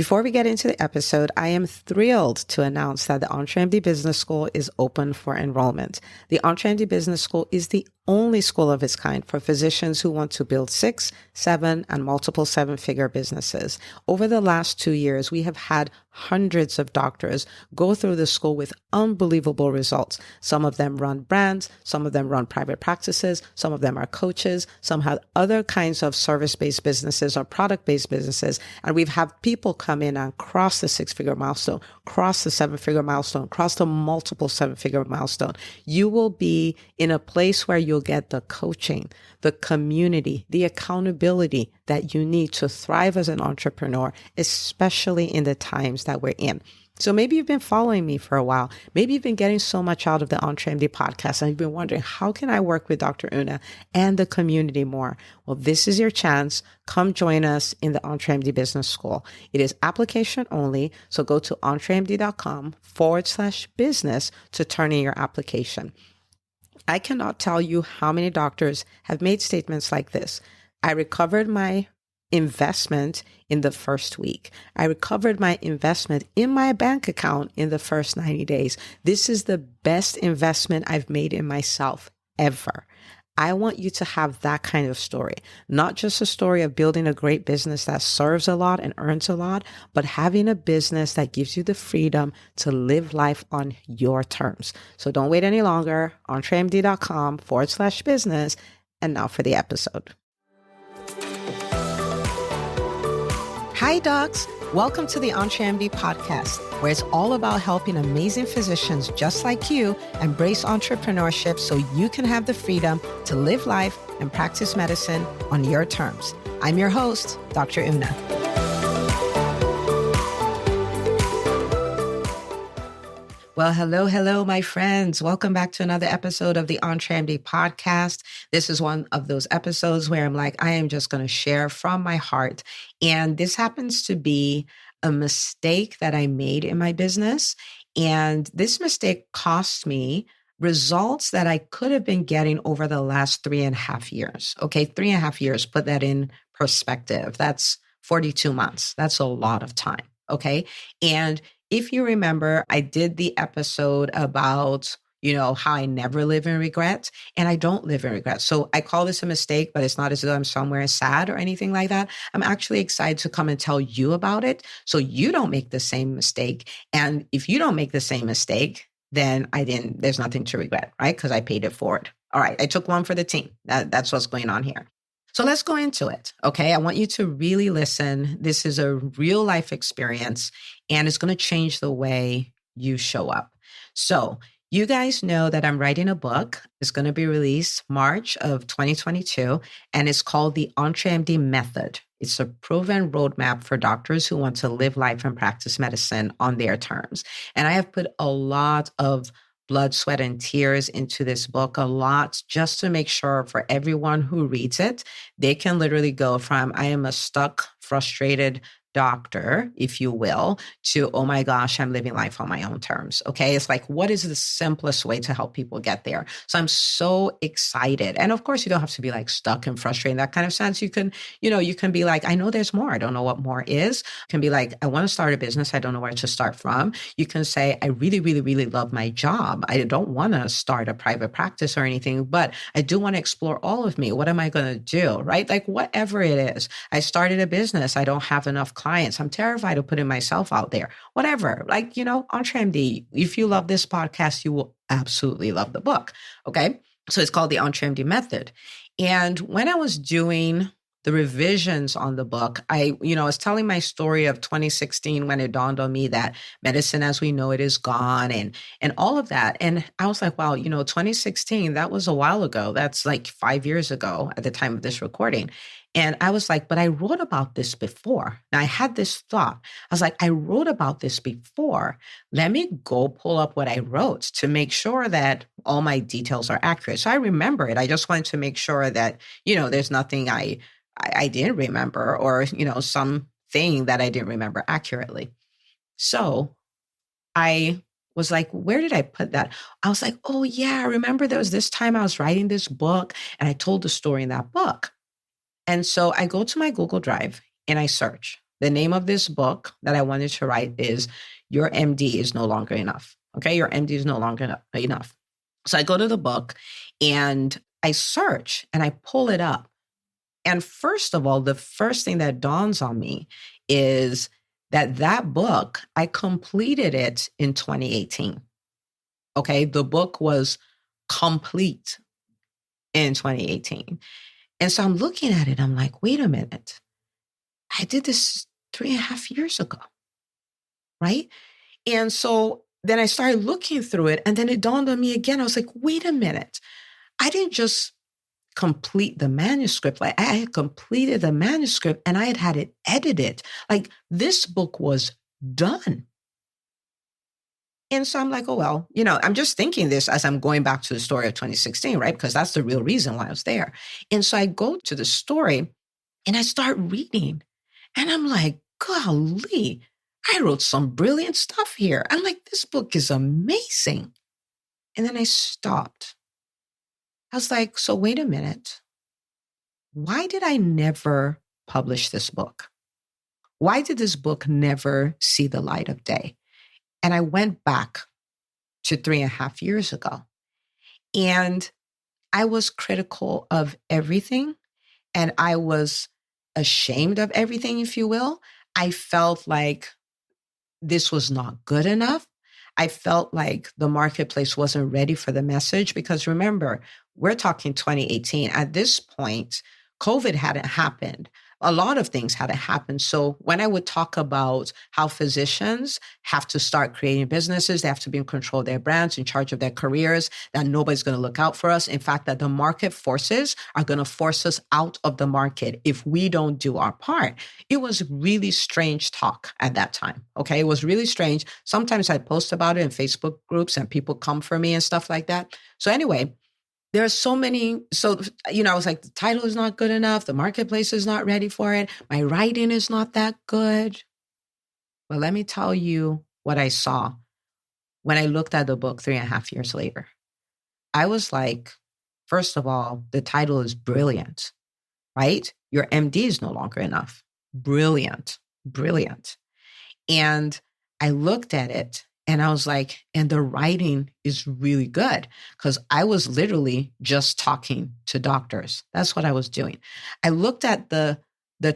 Before we get into the episode, I am thrilled to announce that the EntreMD Business School is open for enrollment. The EntreMD Business School is the only school of its kind for physicians who want to build 6, 7, and multiple 7-figure businesses. Over the last 2 years, we have had hundreds of doctors go through the school with unbelievable results. Some of them run brands, some of them run private practices, some of them are coaches, some have other kinds of service-based businesses or product-based businesses. And we've had people come in and cross the 6-figure milestone, cross the 7-figure milestone, cross the multiple 7-figure milestone. You will be in a place where you'll get the coaching, the community, the accountability that you need to thrive as an entrepreneur, especially in the times that we're in. So maybe you've been following me for a while. Maybe you've been getting so much out of the EntreMD podcast and you've been wondering, how can I work with Dr. Una and the community more? Well, this is your chance. Come join us in the EntreMD Business School. It is application only. So go to entremd.com/business to turn in your application. I cannot tell you how many doctors have made statements like this. I recovered my investment in the first week. I recovered my investment in my bank account in the first 90 days. This is the best investment I've made in myself ever. I want you to have that kind of story, not just a story of building a great business that serves a lot and earns a lot, but having a business that gives you the freedom to live life on your terms. So don't wait any longer. entremd.com/business. And now for the episode. Hi, docs. Welcome to the EntreMD podcast, where it's all about helping amazing physicians just like you embrace entrepreneurship so you can have the freedom to live life and practice medicine on your terms. I'm your host, Dr. Una. Well, hello, my friends. Welcome back to another episode of the EntreMD podcast. This is one of those episodes where I'm like, I am just going to share from my heart. And this happens to be a mistake that I made in my business. And this mistake cost me results that I could have been getting over the last 3.5 years. Okay, 3.5 years, put that in perspective. That's 42 months. That's a lot of time. Okay. And if you remember, I did the episode about, how I never live in regret, and I don't live in regret. So I call this a mistake, but it's not as though I'm somewhere sad or anything like that. I'm actually excited to come and tell you about it so you don't make the same mistake. And if you don't make the same mistake, then there's nothing to regret, right? Because I paid it forward. All right. I took one for the team. That's what's going on here. So let's go into it. Okay. I want you to really listen. This is a real life experience and it's going to change the way you show up. So you guys know that I'm writing a book. It's going to be released March of 2022 and it's called the EntreMD Method. It's a proven roadmap for doctors who want to live life and practice medicine on their terms. And I have put a lot of blood, sweat, and tears into this book, a lot, just to make sure for everyone who reads it, they can literally go from, I am a stuck, frustrated doctor, if you will, to, oh my gosh, I'm living life on my own terms. Okay. It's like, what is the simplest way to help people get there? So I'm so excited. And of course, you don't have to be like stuck and frustrated in that kind of sense. You can be like, I know there's more. I don't know what more is. You can be like, I want to start a business. I don't know where to start from. You can say, I really, really, really love my job. I don't want to start a private practice or anything, but I do want to explore all of me. What am I going to do? Right? Like whatever it is. I started a business. I don't have enough clients. I'm terrified of putting myself out there. Whatever. Like, EntreMD, if you love this podcast, you will absolutely love the book. Okay. So it's called the EntreMD Method. And when I was doing the revisions on the book, I was telling my story of 2016 when it dawned on me that medicine as we know it is gone and all of that. And I was like, wow, 2016, that was a while ago. That's like 5 years ago at the time of this recording. And I was like, but I wrote about this before. Now I had this thought. I was like, I wrote about this before. Let me go pull up what I wrote to make sure that all my details are accurate. So I remember it. I just wanted to make sure that, there's nothing I didn't remember or, something that I didn't remember accurately. So I was like, where did I put that? I was like, oh yeah, I remember there was this time I was writing this book and I told the story in that book. And so I go to my Google Drive and I search. The name of this book that I wanted to write is Your MD is No Longer Enough. Okay. Your MD is no longer enough. So I go to the book and I search and I pull it up. And first of all, the first thing that dawns on me is that book, I completed it in 2018. Okay. The book was complete in 2018. And so I'm looking at it. I'm like, wait a minute. I did this 3.5 years ago. Right. And so then I started looking through it. And then it dawned on me again. I was like, wait a minute. I didn't just complete the manuscript. Like I had completed the manuscript and I had it edited. Like this book was done. And so I'm like, oh, well, I'm just thinking this as I'm going back to the story of 2016, right? Because that's the real reason why I was there. And so I go to the story and I start reading and I'm like, golly, I wrote some brilliant stuff here. I'm like, this book is amazing. And then I stopped. I was like, so wait a minute. Why did I never publish this book? Why did this book never see the light of day? And I went back to 3.5 years ago. And I was critical of everything. And I was ashamed of everything, if you will. I felt like this was not good enough. I felt like the marketplace wasn't ready for the message because remember, we're talking 2018. At this point, COVID hadn't happened. A lot of things hadn't happened. So when I would talk about how physicians have to start creating businesses, they have to be in control of their brands, in charge of their careers, that nobody's going to look out for us. In fact, that the market forces are going to force us out of the market if we don't do our part. It was really strange talk at that time. Okay. It was really strange. Sometimes I'd post about it in Facebook groups and people come for me and stuff like that. So anyway, there's so many. So, I was like, the title is not good enough. The marketplace is not ready for it. My writing is not that good. But let me tell you what I saw when I looked at the book 3.5 years later. I was like, first of all, the title is brilliant, right? Your MD is no longer enough. Brilliant, brilliant. And I looked at it and I was like, and the writing is really good because I was literally just talking to doctors. That's what I was doing. I looked at the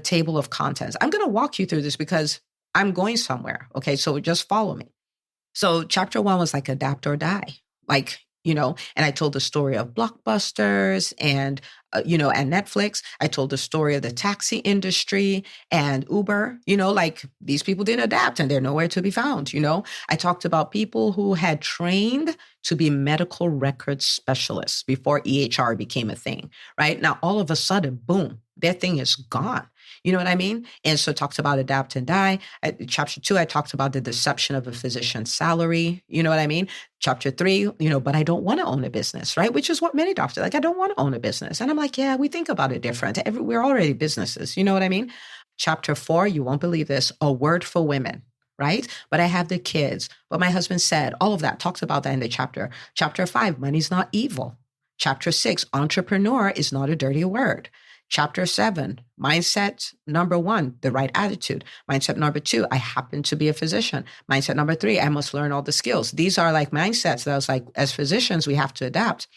table of contents. I'm going to walk you through this because I'm going somewhere. Okay. So just follow me. So chapter 1 was like adapt or die. Like, and I told the story of Blockbusters and, and Netflix. I told the story of the taxi industry and Uber, like these people didn't adapt and they're nowhere to be found. I talked about people who had trained to be medical records specialists before EHR became a thing, right? Now, all of a sudden, boom, their thing is gone. You know what I mean? And so it talks about adapt and die. Chapter 2, I talked about the deception of a physician's salary. You know what I mean? Chapter 3, but I don't want to own a business, right? Which is what many doctors like. I don't want to own a business. And I'm like, yeah, we think about it different. We're already businesses. You know what I mean? Chapter 4, you won't believe this, a word for women. Right? But I have the kids. But my husband said, all of that, talks about that in the chapter. Chapter 5, money's not evil. Chapter 6, entrepreneur is not a dirty word. Chapter 7, mindset number 1, the right attitude. Mindset number 2, I happen to be a physician. Mindset number 3, I must learn all the skills. These are like mindsets that I was like, as physicians, we have to adapt.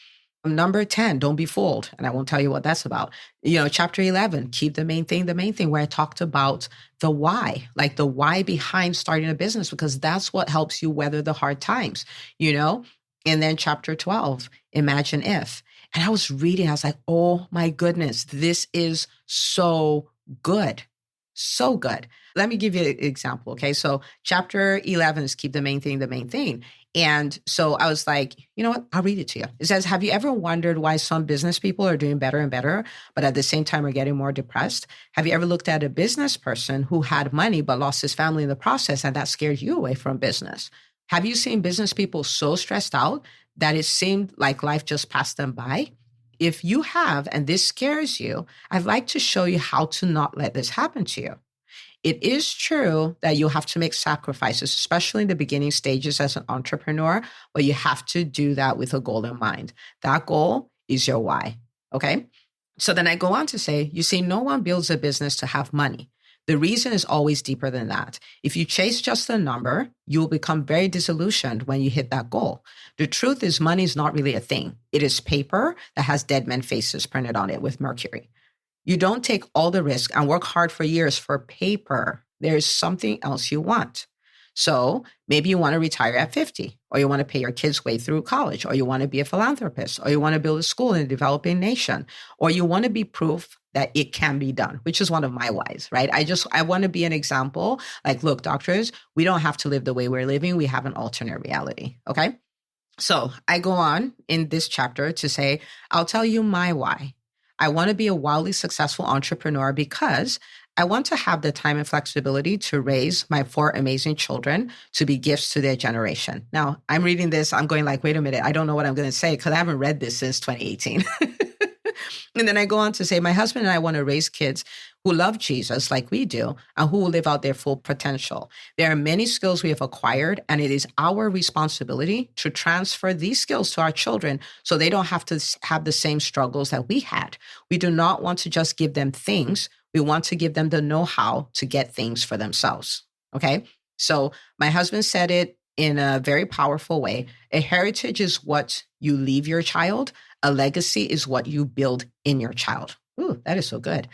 Number 10, don't be fooled. And I won't tell you what that's about. Chapter 11, keep the main thing, where I talked about the why, like the why behind starting a business, because that's what helps you weather the hard times, And then chapter 12, imagine if. And I was reading, I was like, oh my goodness, this is so good. So good. Let me give you an example. Okay. So chapter 11 is keep the main thing. And so I was like, you know what? I'll read it to you. It says, have you ever wondered why some business people are doing better and better, but at the same time are getting more depressed? Have you ever looked at a business person who had money, but lost his family in the process, and that scared you away from business? Have you seen business people so stressed out that it seemed like life just passed them by? If you have, and this scares you, I'd like to show you how to not let this happen to you. It is true that you'll have to make sacrifices, especially in the beginning stages as an entrepreneur, but you have to do that with a goal in mind. That goal is your why. Okay. So then I go on to say, you see, no one builds a business to have money. The reason is always deeper than that. If you chase just a number, you will become very disillusioned when you hit that goal. The truth is, money is not really a thing. It is paper that has dead men faces printed on it with mercury. You don't take all the risk and work hard for years for paper. There's something else you want. So maybe you want to retire at 50, or you want to pay your kids' way through college, or you want to be a philanthropist, or you want to build a school in a developing nation, or you want to be proof that it can be done, which is one of my whys, right? I want to be an example. Like, look, doctors, we don't have to live the way we're living. We have an alternate reality. Okay. So I go on in this chapter to say, I'll tell you my why. I want to be a wildly successful entrepreneur because I want to have the time and flexibility to raise my 4 amazing children to be gifts to their generation. Now, I'm reading this, I'm going like, wait a minute, I don't know what I'm going to say because I haven't read this since 2018. And then I go on to say, my husband and I want to raise kids who love Jesus like we do and who will live out their full potential. There are many skills we have acquired, and it is our responsibility to transfer these skills to our children so they don't have to have the same struggles that we had. We do not want to just give them things. We want to give them the know-how to get things for themselves. Okay. So my husband said it in a very powerful way. A heritage is what you leave your child. A legacy is what you build in your child. Ooh, that is so good.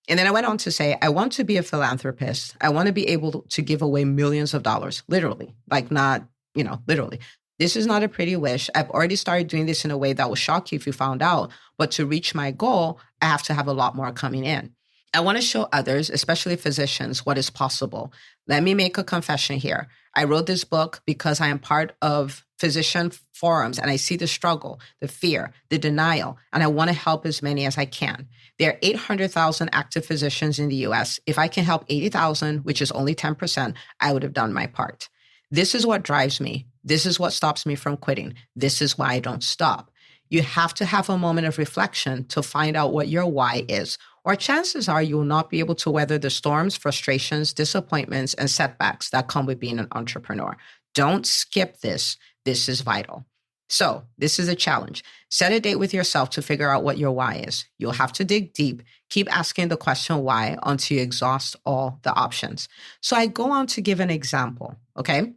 And then I went on to say, I want to be a philanthropist. I want to be able to give away millions of dollars, literally, like not, literally. This is not a pretty wish. I've already started doing this in a way that will shock you if you found out. But to reach my goal, I have to have a lot more coming in. I want to show others, especially physicians, what is possible. Let me make a confession here. I wrote this book because I am part of physician forums and I see the struggle, the fear, the denial, and I want to help as many as I can. There are 800,000 active physicians in the US. If I can help 80,000, which is only 10%, I would have done my part. This is what drives me. This is what stops me from quitting. This is why I don't stop. You have to have a moment of reflection to find out what your why is, or chances are you will not be able to weather the storms, frustrations, disappointments, and setbacks that come with being an entrepreneur. Don't skip this. This is vital. So this is a challenge. Set a date with yourself to figure out what your why is. You'll have to dig deep. Keep asking the question why until you exhaust all the options. So I go on to give an example, okay?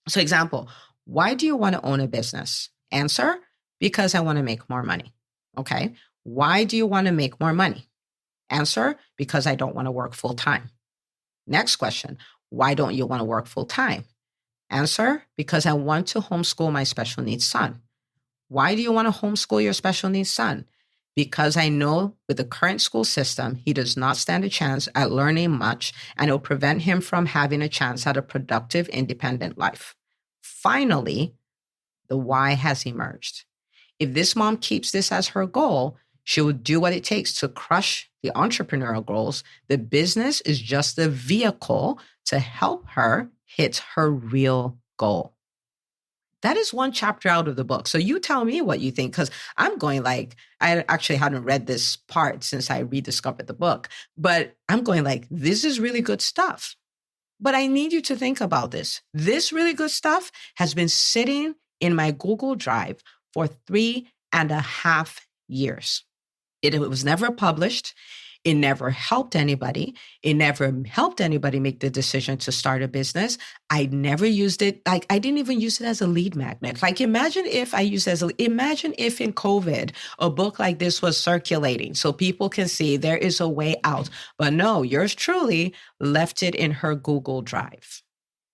So example, why do you want to own a business? Answer, because I want to make more money, okay? Why do you want to make more money? Answer, because I don't want to work full time. Next question, why don't you want to work full time? Answer, because I want to homeschool my special needs son. Why do you want to homeschool your special needs son? Because I know with the current school system, he does not stand a chance at learning much, and it will prevent him from having a chance at a productive, independent life. Finally, the why has emerged. If this mom keeps this as her goal, she will do what it takes to crush the entrepreneurial goals. The business is just the vehicle to help her hit her real goal. That is one chapter out of the book. So you tell me what you think, because I'm going like, I actually hadn't read this part since I rediscovered the book, but I'm going like, this is really good stuff. But I need you to think about this. This really good stuff has been sitting in my Google Drive for 3.5 years. It was never published. It never helped anybody. It never helped anybody make the decision to start a business. I never used it. Like, I didn't even use it as a lead magnet. Like, imagine if imagine if in COVID, a book like this was circulating so people can see there is a way out. But no, yours truly left it in her Google Drive.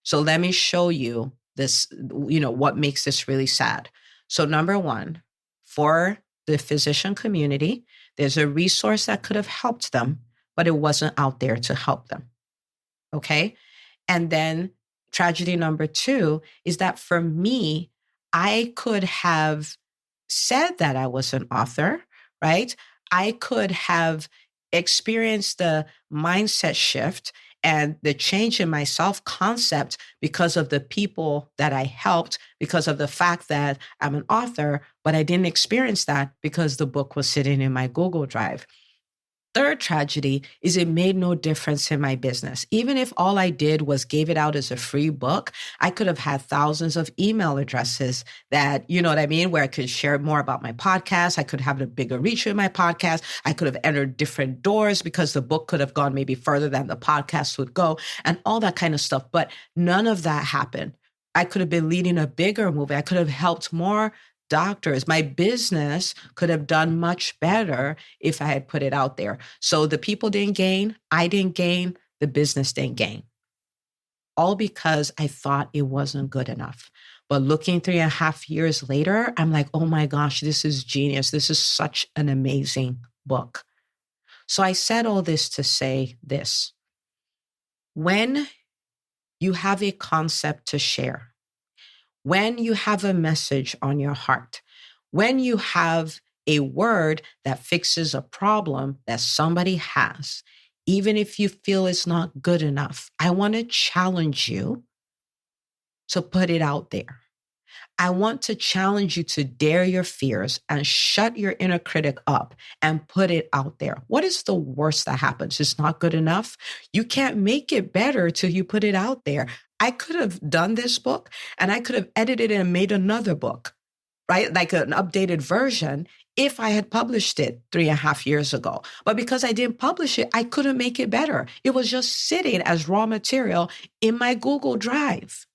So let me show you this, what makes this really sad. So number one, for the physician community, there's a resource that could have helped them, but it wasn't out there to help them. Okay. And then tragedy number two is that for me, I could have said that I was an author, right? I could have experienced the mindset shift and the change in my self-concept because of the people that I helped, because of the fact that I'm an author, but I didn't experience that because the book was sitting in my Google Drive. Third tragedy is it made no difference in my business. Even if all I did was gave it out as a free book, I could have had thousands of email addresses that, you know what I mean, where I could share more about my podcast. I could have a bigger reach in my podcast. I could have entered different doors because the book could have gone maybe further than the podcast would go and all that kind of stuff. But none of that happened. I could have been leading a bigger movie. I could have helped more doctors. My business could have done much better if I had put it out there. So the people didn't gain, I didn't gain, the business didn't gain. All because I thought it wasn't good enough. But looking 3.5 years later, I'm like, oh my gosh, this is genius. This is such an amazing book. So I said all this to say this. When you have a concept to share, when you have a message on your heart, when you have a word that fixes a problem that somebody has, even if you feel it's not good enough, I want to challenge you to put it out there. I want to challenge you to dare your fears and shut your inner critic up and put it out there. What is the worst that happens? It's not good enough. You can't make it better till you put it out there. I could have done this book and I could have edited it and made another book, right? Like an updated version if I had published it 3.5 years ago. But because I didn't publish it, I couldn't make it better. It was just sitting as raw material in my Google Drive.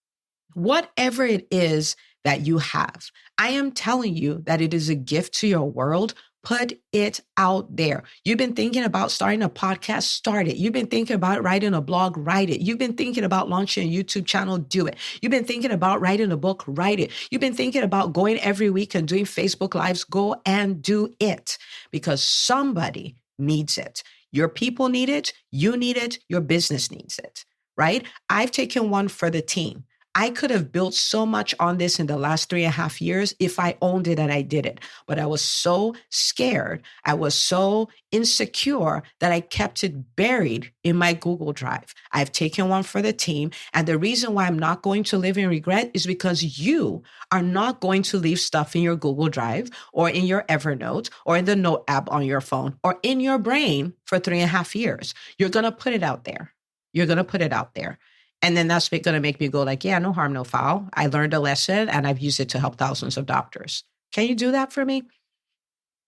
Whatever it is that you have, I am telling you that it is a gift to your world. Put it out there. You've been thinking about starting a podcast, start it. You've been thinking about writing a blog, write it. You've been thinking about launching a YouTube channel, do it. You've been thinking about writing a book, write it. You've been thinking about going every week and doing Facebook Lives, go and do it because somebody needs it. Your people need it, you need it, your business needs it, right? I've taken one for the team. I could have built so much on this in the last 3.5 years if I owned it and I did it. But I was so scared. I was so insecure that I kept it buried in my Google Drive. I've taken one for the team. And the reason why I'm not going to live in regret is because you are not going to leave stuff in your Google Drive or in your Evernote or in the Note app on your phone or in your brain for 3.5 years. You're going to put it out there. You're going to put it out there. And then that's going to make me go like, yeah, no harm, no foul. I learned a lesson and I've used it to help thousands of doctors. Can you do that for me?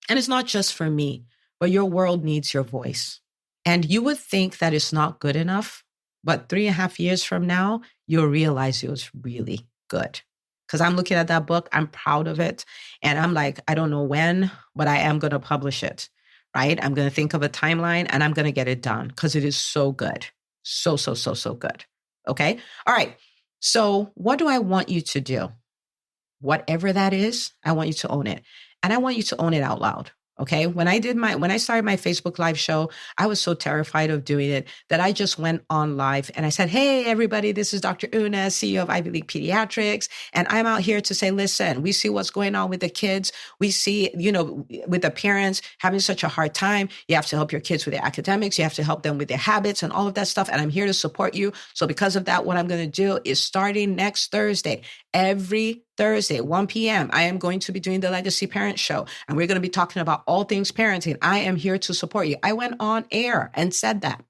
And it's not just for me, but your world needs your voice. And you would think that it's not good enough, but 3.5 years from now, you'll realize it was really good. Because I'm looking at that book, I'm proud of it. And I'm like, I don't know when, but I am going to publish it, right? I'm going to think of a timeline and I'm going to get it done because it is so good. So good. Okay. All right. So what do I want you to do? Whatever that is, I want you to own it. And I want you to own it out loud. Okay. When I started my Facebook Live show, I was so terrified of doing it that I just went on live and I said, hey, everybody, this is Dr. Una, CEO of Ivy League Pediatrics. And I'm out here to say, listen, we see what's going on with the kids. We see, with the parents having such a hard time. You have to help your kids with their academics. You have to help them with their habits and all of that stuff. And I'm here to support you. So because of that, what I'm going to do is starting next Thursday, every Thursday, 1 p.m., I am going to be doing the Legacy Parent Show, and we're going to be talking about all things parenting. I am here to support you. I went on air and said that.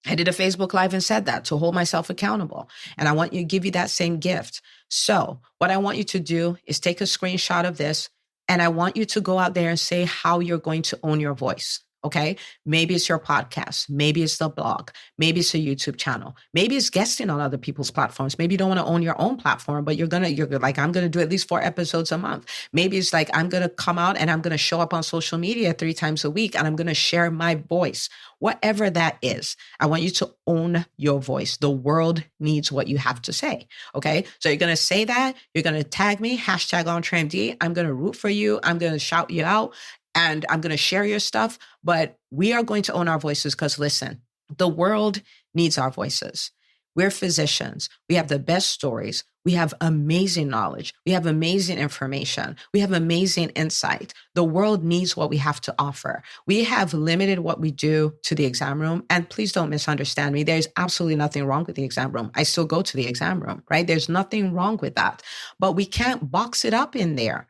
I did a Facebook Live and said that to hold myself accountable. And I want you to give you that same gift. So what I want you to do is take a screenshot of this, and I want you to go out there and say how you're going to own your voice. Okay. Maybe it's your podcast. Maybe it's the blog. Maybe it's a YouTube channel. Maybe it's guesting on other people's platforms. Maybe you don't want to own your own platform, but you're like, I'm going to do at least 4 episodes a month. Maybe it's like, I'm going to come out and I'm going to show up on social media 3 times a week and I'm going to share my voice. Whatever that is, I want you to own your voice. The world needs what you have to say. Okay. So you're going to say that. You're going to tag me, #OnTraMD. I'm going to root for you. I'm going to shout you out. And I'm going to share your stuff, but we are going to own our voices because listen, the world needs our voices. We're physicians. We have the best stories. We have amazing knowledge. We have amazing information. We have amazing insight. The world needs what we have to offer. We have limited what we do to the exam room. And please don't misunderstand me. There's absolutely nothing wrong with the exam room. I still go to the exam room, right? There's nothing wrong with that, but we can't box it up in there.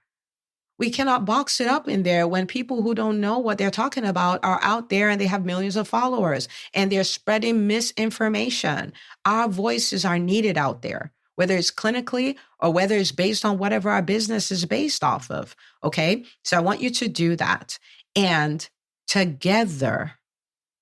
We cannot box it up in there when people who don't know what they're talking about are out there and they have millions of followers and they're spreading misinformation. Our voices are needed out there, whether it's clinically or whether it's based on whatever our business is based off of. Okay. So I want you to do that. And together,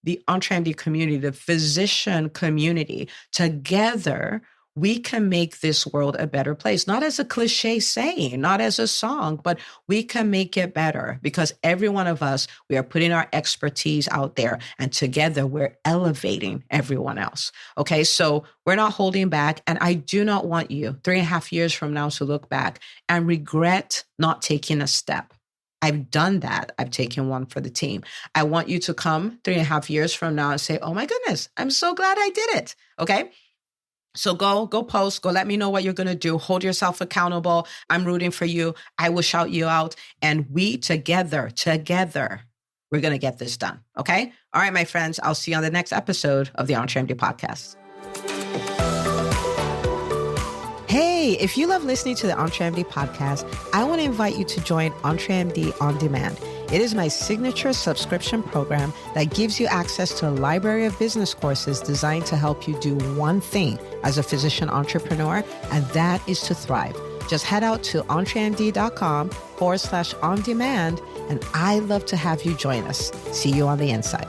the EntreMD community, the physician community, together, we can make this world a better place, not as a cliche saying, not as a song, but we can make it better because every one of us, we are putting our expertise out there and together we're elevating everyone else. Okay. So we're not holding back. And I do not want you 3.5 years from now to look back and regret not taking a step. I've done that. I've taken one for the team. I want you to come 3.5 years from now and say, oh my goodness, I'm so glad I did it. Okay. So go post, go let me know what you're going to do. Hold yourself accountable. I'm rooting for you. I will shout you out. And we together, we're going to get this done. Okay. All right, my friends, I'll see you on the next episode of the EntreMD podcast. Hey, if you love listening to the EntreMD podcast, I want to invite you to join EntreMD On Demand. It is my signature subscription program that gives you access to a library of business courses designed to help you do one thing as a physician entrepreneur, and that is to thrive. Just head out to entremd.com/on demand, and I'd love to have you join us. See you on the inside.